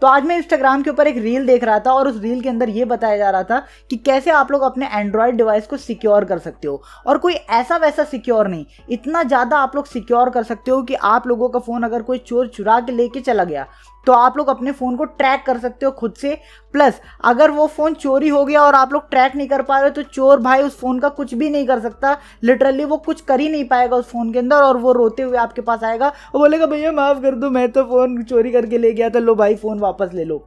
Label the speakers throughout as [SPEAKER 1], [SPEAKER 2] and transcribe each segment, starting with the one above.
[SPEAKER 1] तो आज मैं इंस्टाग्राम के ऊपर एक रील देख रहा था और उस रील के अंदर ये बताया जा रहा था कि कैसे आप लोग अपने एंड्रॉयड डिवाइस को सिक्योर कर सकते हो, और कोई ऐसा वैसा सिक्योर नहीं, इतना ज़्यादा आप लोग सिक्योर कर सकते हो कि आप लोगों का फ़ोन अगर कोई चोर चुरा के लेके चला गया तो आप लोग अपने फ़ोन को ट्रैक कर सकते हो खुद से। प्लस अगर वो फ़ोन चोरी हो गया और आप लोग ट्रैक नहीं कर पा रहे तो चोर भाई उस फ़ोन का कुछ भी नहीं कर सकता, लिटरली वो कुछ कर ही नहीं पाएगा उस फ़ोन के अंदर, और वो रोते हुए आपके पास आएगा और बोलेगा भैया माफ़ कर दो, मैं तो फ़ोन चोरी करके ले गया था, लो भाई फ़ोन वापस ले लो।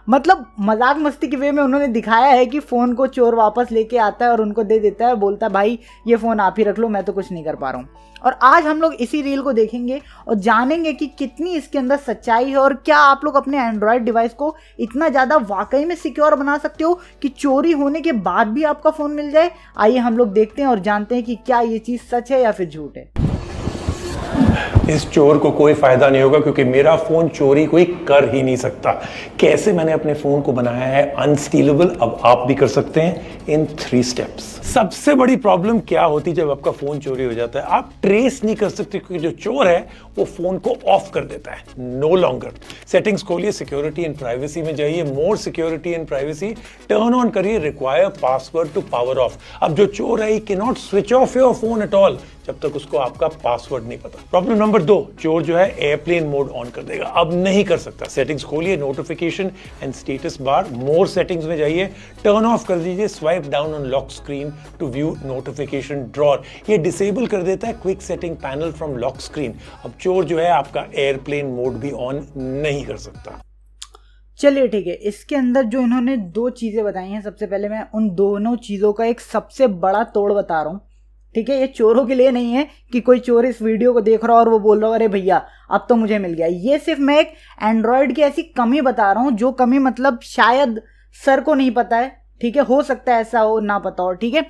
[SPEAKER 1] मतलब मजाक मस्ती के वे में उन्होंने दिखाया है कि फ़ोन को चोर वापस लेके आता है और उनको दे देता है, बोलता है भाई ये फ़ोन आप ही रख लो, मैं तो कुछ नहीं कर पा रहा हूँ। और आज हम लोग इसी रील को देखेंगे और जानेंगे कि कितनी इसके अंदर सच्चाई है और क्या आप लोग अपने एंड्रॉयड डिवाइस को इतना ज़्यादा वाकई में सिक्योर बना सकते हो कि चोरी होने के बाद भी आपका फ़ोन मिल जाए। आइए हम लोग देखते हैं और जानते हैं कि क्या ये चीज़ सच है या फिर झूठ है।
[SPEAKER 2] इस चोर को कोई फायदा नहीं होगा क्योंकि मेरा फोन चोरी कोई कर ही नहीं सकता। कैसे मैंने अपने फोन को बनाया है अनस्टीलेबल, अब आप भी कर सकते हैं इन 3 स्टेप्स। सबसे बड़ी प्रॉब्लम क्या होती है जब आपका फोन चोरी हो जाता है? आप ट्रेस नहीं कर सकते क्योंकि जो चोर है वो फोन को ऑफ कर देता है। No longer. सेटिंग्स खोलिए, सिक्योरिटी एंड प्राइवेसी में जाइए, more security and privacy turn on करिए, require password to power off. अब जो चोर है he can not switch off your phone at all जब तक उसको आपका पासवर्ड नहीं पता। प्रॉब्लम नंबर 2, चोर जो है एयरप्लेन मोड ऑन कर देगा, अब नहीं कर सकता। सेटिंग्स खोलिए, notification and status bar, more settings में जाइए, टर्न ऑफ कर दीजिए, swipe down on lock screen to view notification drawer. ये डिसेबल कर देता है quick setting panel from lock screen. अब चोर जो है आपका एयरप्लेन मोड भी ऑन नहीं कर सकता।
[SPEAKER 1] चलिए ठीक है, इसके अंदर जो इन्होंने 2 चीज़ें बताई हैं, सबसे पहले मैं उन दोनों चीज़ों का एक सबसे बड़ा तोड़ बता रहा हूँ। ठीक है, ये चोरों के लिए नहीं है कि कोई चोर इस वीडियो को देख रहा हो और वो बोल रहा हो अरे भैया अब तो मुझे मिल गया। ये सिर्फ मैं एक एंड्रॉयड की ऐसी कमी बता रहा हूँ जो कमी मतलब शायद सर को नहीं पता है। ठीक है, हो सकता है ऐसा हो, ना पता हो। ठीक है,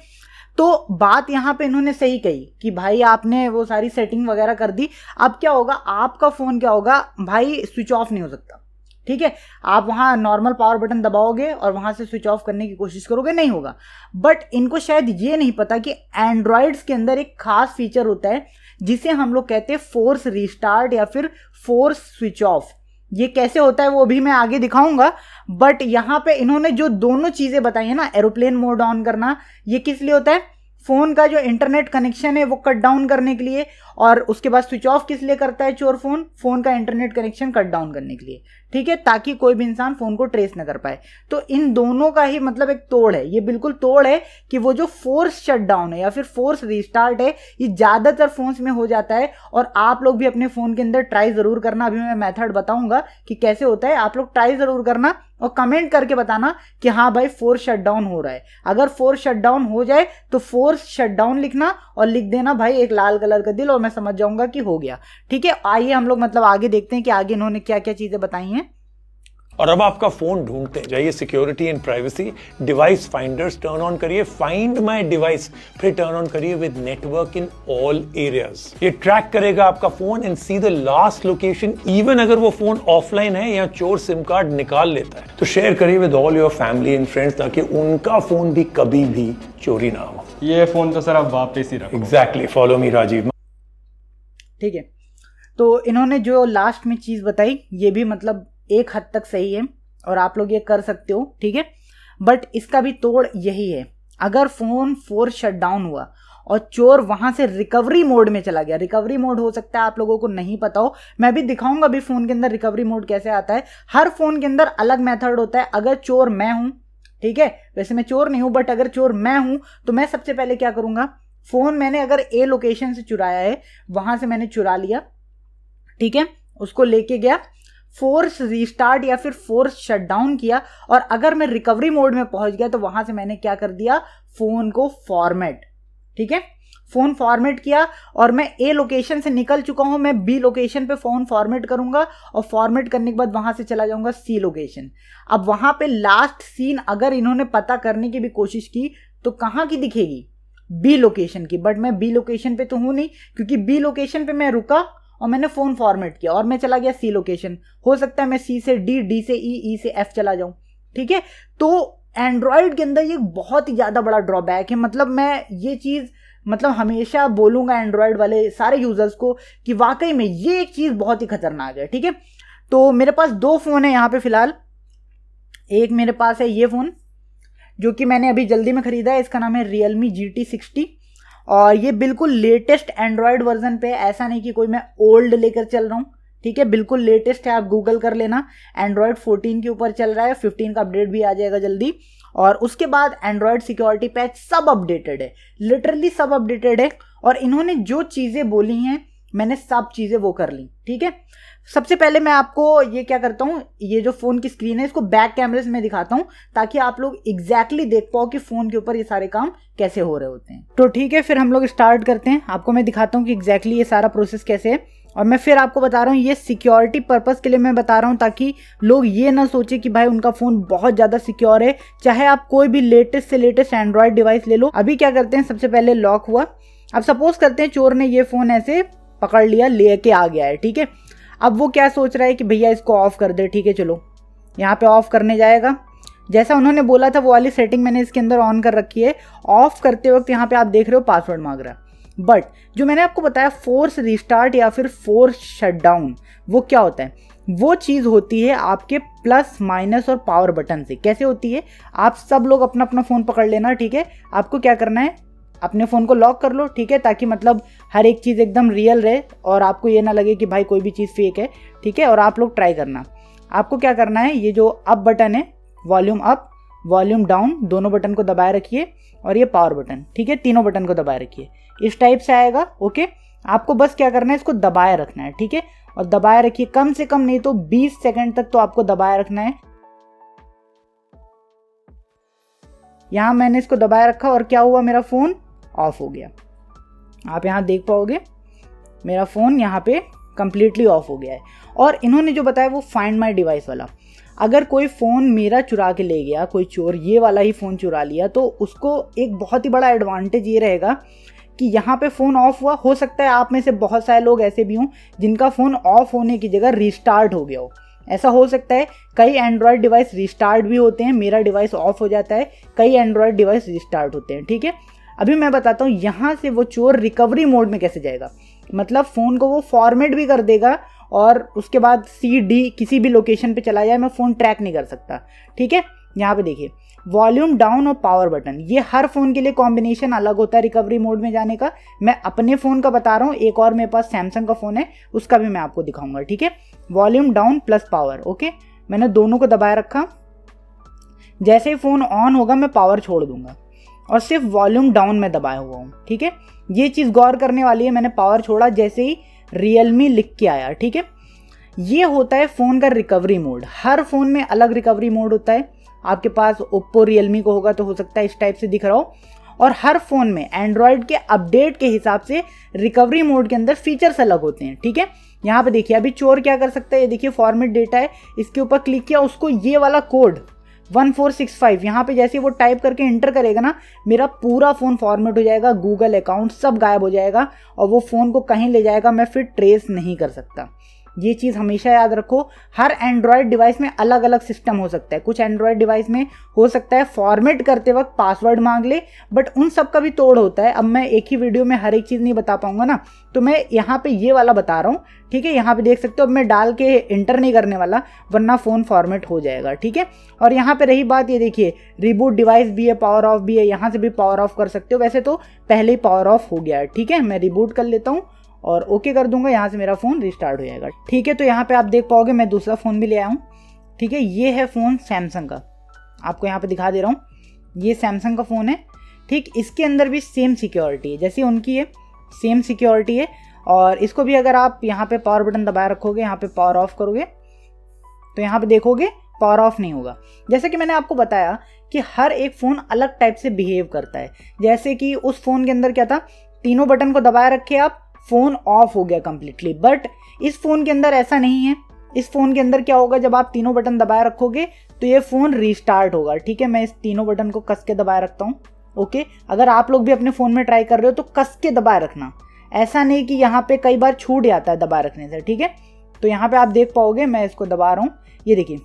[SPEAKER 1] तो बात यहाँ पे इन्होंने सही कही कि भाई आपने वो सारी सेटिंग वगैरह कर दी, अब क्या होगा, आपका फ़ोन क्या होगा भाई, स्विच ऑफ नहीं हो सकता। ठीक है, आप वहाँ नॉर्मल पावर बटन दबाओगे और वहाँ से स्विच ऑफ करने की कोशिश करोगे, नहीं होगा। बट इनको शायद ये नहीं पता कि एंड्रॉयड्स के अंदर एक खास फीचर होता है जिसे हम लोग कहते हैं फोर्स रीस्टार्ट या फिर फोर्स स्विच ऑफ। ये कैसे होता है वो भी मैं आगे दिखाऊंगा, बट यहाँ पे इन्होंने जो दोनों चीज़ें बताई है ना, एरोप्लेन मोड ऑन करना, ये किस लिए होता है, फ़ोन का जो इंटरनेट कनेक्शन है वो कट डाउन करने के लिए, और उसके बाद स्विच ऑफ किस लिए करता है चोर फ़ोन का इंटरनेट कनेक्शन कट डाउन करने के लिए। ठीक है, ताकि कोई भी इंसान फ़ोन को ट्रेस न कर पाए। तो इन दोनों का ही मतलब एक तोड़ है, ये बिल्कुल तोड़ है कि वो जो फोर्स शटडाउन है या फिर फोर्स रीस्टार्ट है, ये ज़्यादातर फ़ोन्स में हो जाता है। और आप लोग भी अपने फ़ोन के अंदर ट्राई ज़रूर करना, अभी मैं मेथड बताऊंगा कि कैसे होता है, आप लोग ट्राई ज़रूर करना और कमेंट करके बताना कि हाँ भाई फोर्स शटडाउन हो रहा है। अगर फोर्स शटडाउन हो जाए तो फोर्स शटडाउन लिखना और लिख देना भाई एक लाल कलर का दिल, और मैं समझ जाऊंगा कि हो गया। ठीक है, आइए हम लोग मतलब आगे देखते हैं कि आगे इन्होंने क्या क्या चीज़ें बताई हैं।
[SPEAKER 2] और अब आपका फोन ढूंढते हैं, जाइए security and privacy, device finders turn on करिए, फाइंड माय डिवाइस, फिर टर्न ऑन करिए with network in all areas. ये ट्रैक करेगा आपका phone and see the last location, even अगर वो फोन ऑफलाइन है या चोर सिम कार्ड निकाल लेता है। तो शेयर करिए with all your family and friends ताकि उनका फोन भी कभी भी चोरी ना हो।
[SPEAKER 3] ये फोन तो सर आप वापस ही रखो।
[SPEAKER 2] Exactly, follow me Rajiv.
[SPEAKER 1] ठीक है, तो इन्होंने जो लास्ट में चीज़ बताई ये भी मतलब एक हद तक सही है और आप लोग ये कर सकते हो। ठीक है, बट इसका भी तोड़ यही है, अगर फ़ोन फोर्स शटडाउन हुआ और चोर वहाँ से रिकवरी मोड में चला गया, रिकवरी मोड हो सकता है आप लोगों को नहीं पता हो, मैं भी दिखाऊंगा अभी फ़ोन के अंदर रिकवरी मोड कैसे आता है। हर फ़ोन के अंदर अलग मेथड होता है। अगर चोर मैं हूँ, ठीक है, वैसे मैं चोर नहीं हूँ, बट अगर चोर मैं हूँ तो मैं सबसे पहले क्या करूँगा, फ़ोन मैंने अगर ए लोकेशन से चुराया है, वहाँ से मैंने चुरा लिया, ठीक है, उसको लेके गया, फोर्स रीस्टार्ट या फिर फोर्स शटडाउन किया, और अगर मैं रिकवरी मोड में पहुंच गया तो वहां से मैंने क्या कर दिया, फोन को फॉर्मेट। ठीक है, फोन फॉर्मेट किया और मैं ए लोकेशन से निकल चुका हूं, मैं बी लोकेशन पे फोन फॉर्मेट करूंगा और फॉर्मेट करने के बाद वहां से चला जाऊंगा सी लोकेशन। अब वहां पे लास्ट सीन अगर इन्होंने पता करने की भी कोशिश की तो कहां की दिखेगी, बी लोकेशन की। बट मैं बी लोकेशन पे तो हूं नहीं, क्योंकि बी लोकेशन पे मैं रुका और मैंने फ़ोन फॉर्मेट किया और मैं चला गया सी लोकेशन। हो सकता है मैं सी से डी, डी से ई, ई से एफ चला जाऊं। ठीक है, तो एंड्रॉयड के अंदर ये बहुत ही ज़्यादा बड़ा ड्रॉबैक है। मतलब मैं ये चीज़ मतलब हमेशा बोलूँगा एंड्रॉयड वाले सारे यूज़र्स को कि वाकई में ये एक चीज़ बहुत ही खतरनाक है। ठीक है, तो मेरे पास 2 फ़ोन है यहाँ पे फ़िलहाल। एक मेरे पास है ये फ़ोन जो कि मैंने अभी जल्दी में ख़रीदा है, इसका नाम है Realme GT60 और ये बिल्कुल लेटेस्ट एंड्रॉयड वर्जन पे है। ऐसा नहीं कि कोई मैं ओल्ड लेकर चल रहा हूँ, ठीक है, बिल्कुल लेटेस्ट है। आप गूगल कर लेना, एंड्रॉयड 14 के ऊपर चल रहा है, 15 का अपडेट भी आ जाएगा जल्दी। और उसके बाद एंड्रॉयड सिक्योरिटी पैच सब अपडेटेड है, लिटरली सब अपडेटेड है। और इन्होंने जो चीज़ें बोली हैं मैंने सब चीज़ें वो कर ली, ठीक है। सबसे पहले मैं आपको ये क्या करता हूँ, ये जो फ़ोन की स्क्रीन है इसको बैक कैमरे से मैं दिखाता हूँ ताकि आप लोग एग्जैक्टली देख पाओ कि फ़ोन के ऊपर ये सारे काम कैसे हो रहे होते हैं। तो ठीक है, फिर हम लोग स्टार्ट करते हैं। आपको मैं दिखाता हूँ कि एग्जैक्टली ये सारा प्रोसेस कैसे है। और मैं फिर आपको बता रहा हूँ ये सिक्योरिटी पर्पस के लिए मैं बता रहा हूँ ताकि लोग ये ना सोचे कि भाई उनका फ़ोन बहुत ज़्यादा सिक्योर है। चाहे आप कोई भी लेटेस्ट से लेटेस्ट एंड्रॉयड डिवाइस ले लो। अभी क्या करते हैं, सबसे पहले लॉक हुआ। अब सपोज करते हैं चोर ने ये फ़ोन ऐसे पकड़ लिया, लेके आ गया है, ठीक है। अब वो क्या सोच रहा है कि भैया इसको ऑफ कर दे, ठीक है, चलो यहाँ पे ऑफ करने जाएगा। जैसा उन्होंने बोला था वो वाली सेटिंग मैंने इसके अंदर ऑन कर रखी है। ऑफ करते वक्त यहाँ पे आप देख रहे हो पासवर्ड मांग रहा है। बट जो मैंने आपको बताया फोर्स रिस्टार्ट या फिर फोर्स शटडाउन, वो क्या होता है, वो चीज़ होती है आपके प्लस माइनस और पावर बटन से। कैसे होती है, आप सब लोग अपना अपना फ़ोन पकड़ लेना, ठीक है। आपको क्या करना है, अपने फ़ोन को लॉक कर लो, ठीक है, ताकि मतलब हर एक चीज़ एकदम रियल रहे और आपको ये ना लगे कि भाई कोई भी चीज़ फेक है, ठीक है। और आप लोग ट्राई करना। आपको क्या करना है, ये जो अप बटन है, वॉल्यूम अप वॉल्यूम डाउन, दोनों बटन को दबाए रखिए और ये पावर बटन, ठीक है, तीनों बटन को दबाए रखिए। इस टाइप से आएगा, ओके। आपको बस क्या करना है, इसको दबाए रखना है, ठीक है। और दबाए रखिए, कम से कम नहीं तो 20 सेकंड तक तो आपको दबाए रखना है। यहाँ मैंने इसको दबाए रखा और क्या हुआ, मेरा फ़ोन ऑफ हो गया। आप यहाँ देख पाओगे मेरा फ़ोन यहाँ पे कंप्लीटली ऑफ हो गया है। और इन्होंने जो बताया वो फाइंड माय डिवाइस वाला, अगर कोई फ़ोन मेरा चुरा के ले गया, कोई चोर ये वाला ही फ़ोन चुरा लिया, तो उसको एक बहुत ही बड़ा एडवांटेज ये रहेगा कि यहाँ पे फ़ोन ऑफ हुआ, हो सकता है आप में से बहुत सारे लोग ऐसे भी हों जिनका फ़ोन ऑफ होने की जगह रिस्टार्ट हो गया हो। ऐसा हो सकता है, कई एंड्रॉयड डिवाइस रिस्टार्ट भी होते हैं, मेरा डिवाइस ऑफ हो जाता है, कई एंड्रॉयड डिवाइस रिस्टार्ट होते हैं, ठीक है। अभी मैं बताता हूँ यहाँ से वो चोर रिकवरी मोड में कैसे जाएगा। मतलब फ़ोन को वो फॉर्मेट भी कर देगा और उसके बाद CD किसी भी लोकेशन पे चला जाए, मैं फ़ोन ट्रैक नहीं कर सकता, ठीक है। यहाँ पे देखिए वॉल्यूम डाउन और पावर बटन, ये हर फ़ोन के लिए कॉम्बिनेशन अलग होता है रिकवरी मोड में जाने का। मैं अपने फ़ोन का बता रहा हूँ, एक और मेरे पास सैमसंग का फ़ोन है, उसका भी मैं आपको दिखाऊंगा, ठीक है। Volume down plus power, okay. मैंने दोनों को दबाए रखा। जैसे ही फ़ोन ऑन होगा मैं पावर छोड़ दूंगा और सिर्फ वॉल्यूम डाउन में दबाया हुआ हूँ, ठीक है। ये चीज़ गौर करने वाली है, मैंने पावर छोड़ा जैसे ही Realme लिख के आया, ठीक है। ये होता है फ़ोन का रिकवरी मोड। हर फ़ोन में अलग रिकवरी मोड होता है। आपके पास ओप्पो Realme को होगा तो हो सकता है इस टाइप से दिख रहा हो। और हर फ़ोन में एंड्रॉयड के अपडेट के हिसाब से रिकवरी मोड के अंदर फीचर्स अलग होते हैं, ठीक है। यहाँ पे देखिए अभी चोर क्या कर सकता है, ये देखिए फॉर्मेट डेटा है, इसके ऊपर क्लिक किया, उसको ये वाला कोड 1465 यहाँ पे जैसे वो टाइप करके इंटर करेगा ना, मेरा पूरा फ़ोन फॉर्मेट हो जाएगा, गूगल अकाउंट सब गायब हो जाएगा और वो फ़ोन को कहीं ले जाएगा, मैं फिर ट्रेस नहीं कर सकता। ये चीज़ हमेशा याद रखो। हर एंड्रॉयड डिवाइस में अलग अलग सिस्टम हो सकता है। कुछ एंड्रॉयड डिवाइस में हो सकता है फॉर्मेट करते वक्त पासवर्ड मांग ले, बट उन सब का भी तोड़ होता है। अब मैं एक ही वीडियो में हर एक चीज़ नहीं बता पाऊंगा ना, तो मैं यहाँ पे ये वाला बता रहा हूँ, ठीक है। यहाँ पे देख सकते हो, अब मैं डाल के इंटर नहीं करने वाला वरना फ़ोन फॉर्मेट हो जाएगा, ठीक है। और यहाँ पे रही बात, ये देखिए रिबूट डिवाइस भी है, पावर ऑफ भी है, यहाँ से भी पावर ऑफ कर सकते हो। वैसे तो पहले ही पावर ऑफ हो गया है, ठीक है। मैं रिबूट कर लेता हूँ और ओके कर दूंगा, यहाँ से मेरा फ़ोन रिस्टार्ट हो जाएगा, ठीक है। तो यहाँ पे आप देख पाओगे मैं दूसरा फ़ोन भी ले आया हूँ, ठीक है। ये है फ़ोन सैमसंग का, आपको यहाँ पे दिखा दे रहा हूँ, ये सैमसंग का फ़ोन है, ठीक। इसके अंदर भी सेम सिक्योरिटी है जैसी उनकी है, सेम सिक्योरिटी है। और इसको भी अगर आप यहाँ पे पावर बटन दबाए रखोगे, यहाँ पे पावर ऑफ करोगे तो यहाँ पे देखोगे पावर ऑफ नहीं होगा। जैसे कि मैंने आपको बताया कि हर एक फ़ोन अलग टाइप से बिहेव करता है। जैसे कि उस फ़ोन के अंदर क्या था, तीनों बटन को दबाए रखे आप, फ़ोन ऑफ हो गया कंप्लीटली। बट इस फ़ोन के अंदर ऐसा नहीं है। इस फ़ोन के अंदर क्या होगा, जब आप तीनों बटन दबाए रखोगे तो ये फ़ोन रीस्टार्ट होगा, ठीक है। मैं इस तीनों बटन को कस के दबाए रखता हूँ, ओके। अगर आप लोग भी अपने फ़ोन में ट्राई कर रहे हो तो कस के दबाए रखना, ऐसा नहीं कि यहाँ पे कई बार छूट जाता है दबाए रखने से, ठीक है। तो यहाँ पे आप देख पाओगे मैं इसको दबा रहा हूँ, ये देखिए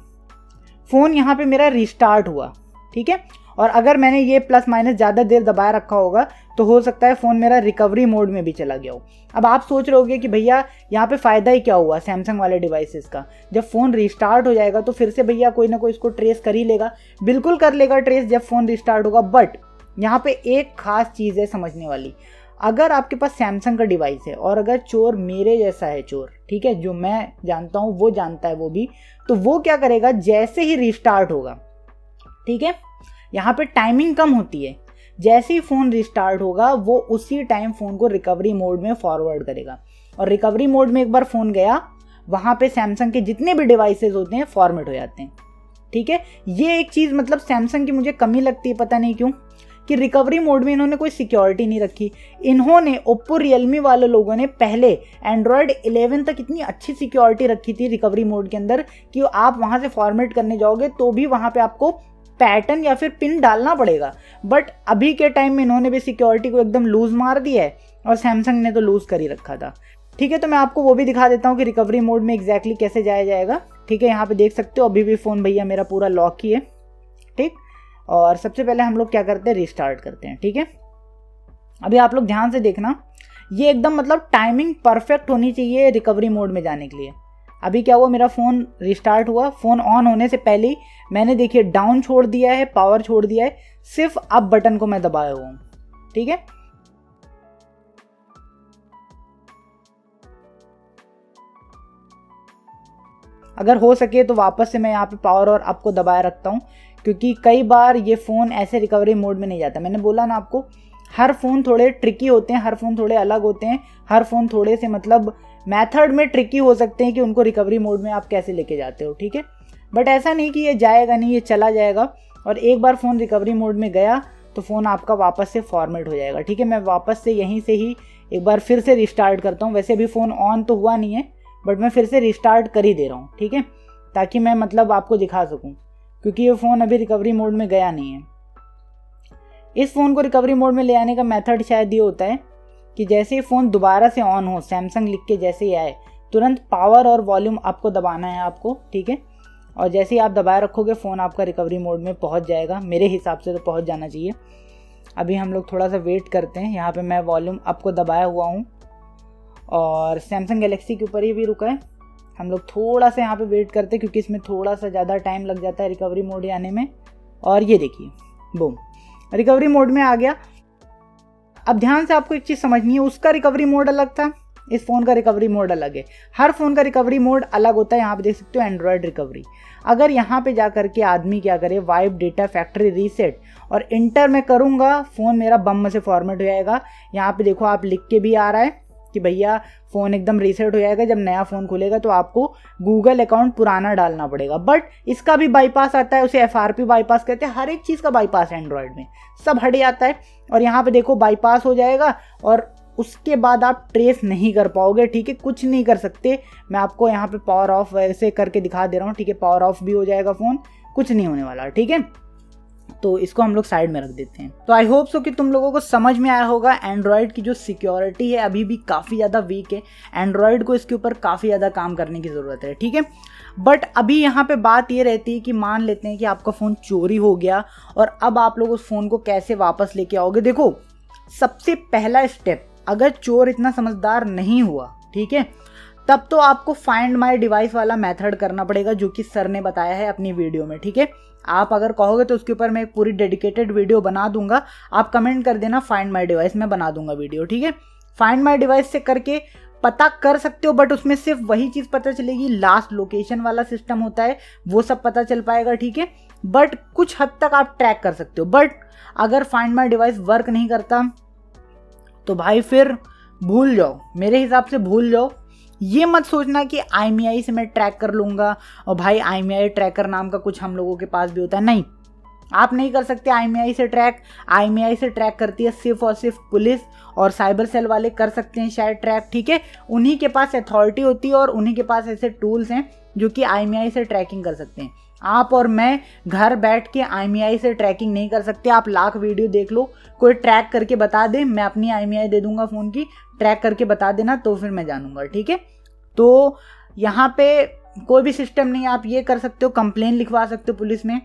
[SPEAKER 1] फ़ोन यहाँ पे मेरा रिस्टार्ट हुआ, ठीक है। और अगर मैंने ये प्लस माइनस ज़्यादा देर दबाए रखा होगा तो हो सकता है फ़ोन मेरा रिकवरी मोड में भी चला गया हो। अब आप सोच रहे होगे कि भैया यहाँ पे फ़ायदा ही क्या हुआ सैमसंग वाले डिवाइसेस का, जब फ़ोन रिस्टार्ट हो जाएगा तो फिर से भैया कोई ना कोई इसको ट्रेस कर ही लेगा। बिल्कुल कर लेगा ट्रेस जब फ़ोन रिस्टार्ट होगा, बट यहाँ पे एक खास चीज़ है समझने वाली। अगर आपके पास सैमसंग का डिवाइस है और अगर चोर मेरे जैसा है चोर, ठीक है, जो मैं जानता हूँ वो जानता है वो भी, तो वो क्या करेगा, जैसे ही रिस्टार्ट होगा, ठीक है, यहाँ पे टाइमिंग कम होती है, जैसे ही फ़ोन रिस्टार्ट होगा वो उसी टाइम फ़ोन को रिकवरी मोड में फॉरवर्ड करेगा। और रिकवरी मोड में एक बार फ़ोन गया, वहाँ पे सैमसंग के जितने भी डिवाइसेस होते हैं फॉर्मेट हो जाते हैं, ठीक है। ये एक चीज़ मतलब सैमसंग की मुझे कमी लगती है, पता नहीं क्यों, कि रिकवरी मोड में इन्होंने कोई सिक्योरिटी नहीं रखी। इन्होंने ओप्पो रियलमी वाले लोगों ने पहले एंड्रॉयड 11 तक इतनी अच्छी सिक्योरिटी रखी थी रिकवरी मोड के अंदर कि आप वहाँ से फॉर्मेट करने जाओगे तो भी वहाँ पे आपको पैटर्न या फिर पिन डालना पड़ेगा। बट अभी के टाइम में इन्होंने भी सिक्योरिटी को एकदम लूज़ मार दिया है और सैमसंग ने तो लूज़ कर ही रखा था, ठीक है। तो मैं आपको वो भी दिखा देता हूँ कि रिकवरी मोड में एग्जैक्टली कैसे जाया जाएगा, ठीक है। यहाँ पे देख सकते हो अभी भी फ़ोन भैया मेरा पूरा लॉक ही है, ठीक। और सबसे पहले हम लोग क्या करते हैं, रिस्टार्ट करते हैं, ठीक है। अभी आप लोग ध्यान से देखना, ये एकदम मतलब टाइमिंग परफेक्ट होनी चाहिए रिकवरी मोड में जाने के लिए। अभी क्या हुआ, मेरा फ़ोन रिस्टार्ट हुआ, फ़ोन ऑन होने से पहले ही मैंने देखिए डाउन छोड़ दिया है, पावर छोड़ दिया है, सिर्फ अप बटन को मैं दबाया हुआ हूँ, ठीक है। अगर हो सके तो वापस से मैं यहाँ पे पावर और अप को दबाए रखता हूँ, क्योंकि कई बार ये फ़ोन ऐसे रिकवरी मोड में नहीं जाता। मैंने बोला ना आपको, हर फ़ोन थोड़े ट्रिकी होते हैं, हर फ़ोन थोड़े अलग होते हैं, हर फ़ोन थोड़े से मतलब मेथड में ट्रिकी हो सकते हैं कि उनको रिकवरी मोड में आप कैसे लेके जाते हो, ठीक है। बट ऐसा नहीं कि ये जाएगा नहीं, ये चला जाएगा। और एक बार फ़ोन रिकवरी मोड में गया तो फ़ोन आपका वापस से फॉर्मेट हो जाएगा, ठीक है। मैं वापस से यहीं से ही एक बार फिर से रिस्टार्ट करता हूँ। वैसे अभी फ़ोन ऑन तो हुआ नहीं है, बट मैं फिर से रिस्टार्ट कर ही दे रहा हूँ, ठीक है, ताकि मैं मतलब आपको दिखा सकूँ, क्योंकि ये फ़ोन अभी रिकवरी मोड में गया नहीं है। इस फ़ोन को रिकवरी मोड में ले आने का मेथड शायद ये होता है कि जैसे ही फ़ोन दोबारा से ऑन हो, सैमसंग लिख के जैसे ही आए, तुरंत पावर और वॉल्यूम आपको दबाना है आपको, ठीक है। और जैसे ही आप दबाए रखोगे फ़ोन आपका रिकवरी मोड में पहुंच जाएगा, मेरे हिसाब से तो पहुंच जाना चाहिए। अभी हम लोग थोड़ा सा वेट करते हैं। यहाँ पे मैं वॉल्यूम आपको दबाया हुआ हूँ और सैमसंग गैलेक्सी के ऊपर ही भी रुका है। हम लोग थोड़ा सा यहाँ पे वेट करते हैं क्योंकि इसमें थोड़ा सा ज़्यादा टाइम लग जाता है रिकवरी मोड आने में। और ये देखिए, बूम, रिकवरी मोड में आ गया। अब ध्यान से आपको एक चीज़ समझनी है, उसका रिकवरी मोड अलग था, इस फ़ोन का रिकवरी मोड अलग है। हर फ़ोन का रिकवरी मोड अलग होता है। यहाँ पे देख सकते हो एंड्रॉयड रिकवरी। अगर यहाँ पे जा करके आदमी क्या करे, वाइप डेटा फैक्ट्री रीसेट और इंटर में करूँगा, फ़ोन मेरा बम से फॉर्मेट हो जाएगा। यहाँ पे देखो आप लिख के भी आ रहा है कि भैया फ़ोन एकदम रीसेट हो जाएगा। जब नया फ़ोन खुलेगा तो आपको गूगल अकाउंट पुराना डालना पड़ेगा। बट इसका भी बाईपास आता है, उसे FRP बाईपास कहते हैं। हर एक चीज़ का बाईपास है एंड्रॉयड में, सब हट जाता है। और यहाँ पे देखो बाईपास हो जाएगा और उसके बाद आप ट्रेस नहीं कर पाओगे, ठीक है, कुछ नहीं कर सकते। मैं आपको यहाँ पे पावर ऑफ वैसे करके दिखा दे रहा हूँ, ठीक है, पावर ऑफ भी हो जाएगा फ़ोन, कुछ नहीं होने वाला, ठीक है। तो इसको हम लोग साइड में रख देते हैं। तो आई होप सो कि तुम लोगों को समझ में आया होगा। एंड्रॉयड की जो सिक्योरिटी है अभी भी काफ़ी ज़्यादा वीक है। एंड्रॉयड को इसके ऊपर काफ़ी ज़्यादा काम करने की ज़रूरत है, ठीक है। बट अभी यहाँ पे बात ये रहती है कि मान लेते हैं कि आपका फ़ोन चोरी हो गया और अब आप लोग उस फ़ोन को कैसे वापस लेके आओगे। देखो, सबसे पहला स्टेप, अगर चोर इतना समझदार नहीं हुआ, ठीक है, तब तो आपको फाइंड माई डिवाइस वाला मेथड करना पड़ेगा, जो कि सर ने बताया है अपनी वीडियो में, ठीक है। आप अगर कहोगे तो उसके ऊपर मैं एक पूरी डेडिकेटेड वीडियो बना दूंगा। आप कमेंट कर देना फाइंड माई डिवाइस, मैं बना दूंगा वीडियो, ठीक है। फाइंड माई डिवाइस से करके पता कर सकते हो, बट उसमें सिर्फ वही चीज़ पता चलेगी, लास्ट लोकेशन वाला सिस्टम होता है वो सब पता चल पाएगा, ठीक है। बट कुछ हद तक आप ट्रैक कर सकते हो। बट अगर फाइंड माई डिवाइस वर्क नहीं करता तो भाई फिर भूल जाओ, मेरे हिसाब से भूल जाओ। ये मत सोचना कि IMEI से मैं ट्रैक कर लूँगा और भाई IMEI ट्रैकर नाम का कुछ हम लोगों के पास भी होता है। नहीं, आप नहीं कर सकते IMEI से ट्रैक। IMEI से ट्रैक करती है सिर्फ और सिर्फ पुलिस और साइबर सेल वाले कर सकते हैं शायद ट्रैक, ठीक है। उन्हीं के पास अथॉरिटी होती है और उन्हीं के पास ऐसे टूल्स हैं जो कि IMEI से ट्रैकिंग कर सकते हैं। आप और मैं घर बैठ के IMEI से ट्रैकिंग नहीं कर सकते। आप लाख वीडियो देख लो, कोई ट्रैक करके बता दे, मैं अपनी IMEI दे दूंगा फ़ोन की, ट्रैक करके बता देना, तो फिर मैं जानूंगा, ठीक है। तो यहाँ पे कोई भी सिस्टम नहीं है। आप ये कर सकते हो, कंप्लेन लिखवा सकते हो पुलिस में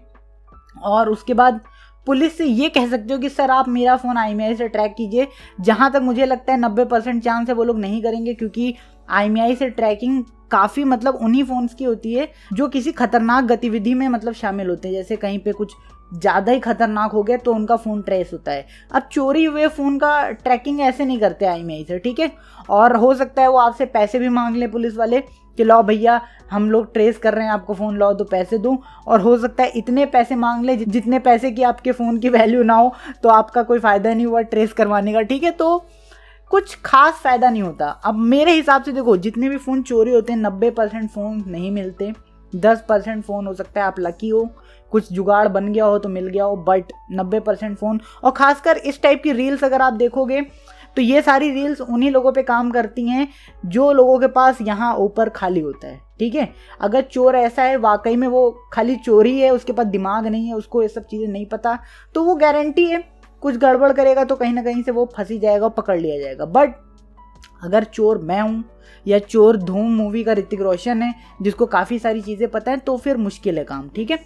[SPEAKER 1] और उसके बाद पुलिस से ये कह सकते हो कि सर आप मेरा फ़ोन IMEI से ट्रैक कीजिए। जहाँ तक मुझे लगता है 90% चांस है वो लोग नहीं करेंगे, क्योंकि IMEI से ट्रैकिंग काफ़ी मतलब उन्हीं फ़ोन्स की होती है जो किसी खतरनाक गतिविधि में मतलब शामिल होते हैं। जैसे कहीं पे कुछ ज़्यादा ही खतरनाक हो गया तो उनका फ़ोन ट्रेस होता है। अब चोरी हुए फ़ोन का ट्रैकिंग ऐसे नहीं करते IMEI से, ठीक है। और हो सकता है वो आपसे पैसे भी मांग लें पुलिस वाले कि लो भैया हम लोग ट्रेस कर रहे हैं आपको फ़ोन, लो तो पैसे दूं। और हो सकता है इतने पैसे मांग ले जितने पैसे की आपके फ़ोन की वैल्यू ना हो, तो आपका कोई फ़ायदा नहीं हुआ ट्रेस करवाने का, ठीक है। तो कुछ खास फ़ायदा नहीं होता। अब मेरे हिसाब से देखो, जितने भी फ़ोन चोरी होते हैं 90% फ़ोन नहीं मिलते, 10% फ़ोन हो सकता है आप लकी हो, कुछ जुगाड़ बन गया हो तो मिल गया हो, बट 90% फ़ोन। और ख़ासकर इस टाइप की रील्स अगर आप देखोगे तो ये सारी रील्स उन्हीं लोगों पे काम करती हैं जो लोगों के पास यहाँ ऊपर खाली होता है, ठीक है। अगर चोर ऐसा है वाकई में वो खाली चोरी है, उसके पास दिमाग नहीं है, उसको ये सब चीज़ें नहीं पता, तो वो गारंटी है कुछ गड़बड़ करेगा तो कहीं ना कहीं से वो फंसी जाएगा, पकड़ लिया जाएगा। बट अगर चोर मैं हूँ या चोर धूम मूवी का ऋतिक रोशन है जिसको काफ़ी सारी चीज़ें पता है, तो फिर मुश्किल है काम, ठीक है।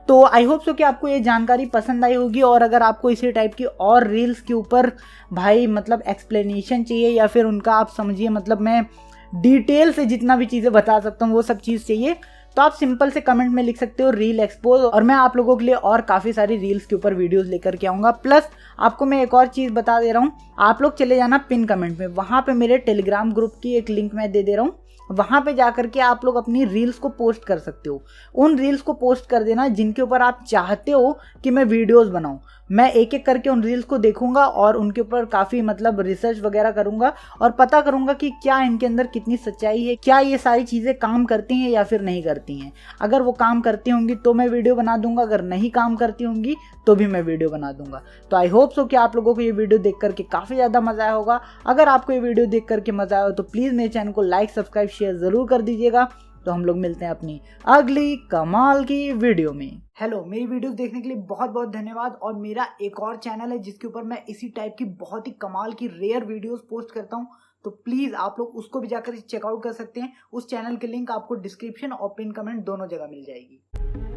[SPEAKER 1] तो आई होप सो कि आपको ये जानकारी पसंद आई होगी। और अगर आपको इसी टाइप की और रील्स के ऊपर भाई मतलब एक्सप्लेनेशन चाहिए, या फिर उनका आप समझिए मतलब मैं डिटेल से जितना भी चीज़ें बता सकता हूँ वो सब चीज़ चाहिए, तो आप सिंपल से कमेंट में लिख सकते हो रील एक्सपोज, और मैं आप लोगों के लिए और काफ़ी सारी रील्स के ऊपर वीडियोस लेकर के आऊँगा। प्लस आपको मैं एक और चीज़ बता दे रहा हूँ, आप लोग चले जाना पिन कमेंट में, वहाँ पे मेरे टेलीग्राम ग्रुप की एक लिंक मैं दे रहा हूँ। वहाँ पे जा करके आप लोग अपनी रील्स को पोस्ट कर सकते हो। उन रील्स को पोस्ट कर देना जिनके ऊपर आप चाहते हो कि मैं वीडियोस बनाऊं। मैं एक एक करके उन रील्स को देखूंगा और उनके ऊपर काफ़ी मतलब रिसर्च वगैरह करूंगा और पता करूंगा कि क्या इनके अंदर कितनी सच्चाई है, क्या ये सारी चीज़ें काम करती हैं या फिर नहीं करती हैं। अगर वो काम करती होंगी तो मैं वीडियो बना दूंगा, अगर नहीं काम करती होंगी तो भी मैं वीडियो बना दूंगा। तो आई होप सो कि आप लोगों को ये वीडियो देख करके काफ़ी ज़्यादा मज़ा आया होगा। अगर आपको ये वीडियो देख करके मज़ा आया हो तो प्लीज़ मेरे चैनल को लाइक सब्सक्राइब शेयर ज़रूर कर दीजिएगा। तो हम लोग मिलते हैं अपनी अगली कमाल की वीडियो में। हेलो, मेरी वीडियोस देखने के लिए बहुत बहुत धन्यवाद। और मेरा एक और चैनल है जिसके ऊपर मैं इसी टाइप की बहुत ही कमाल की रेयर वीडियोस पोस्ट करता हूँ, तो प्लीज़ आप लोग उसको भी जाकर चेकआउट कर सकते हैं। उस चैनल की लिंक आपको डिस्क्रिप्शन और पिन कमेंट दोनों जगह मिल जाएगी।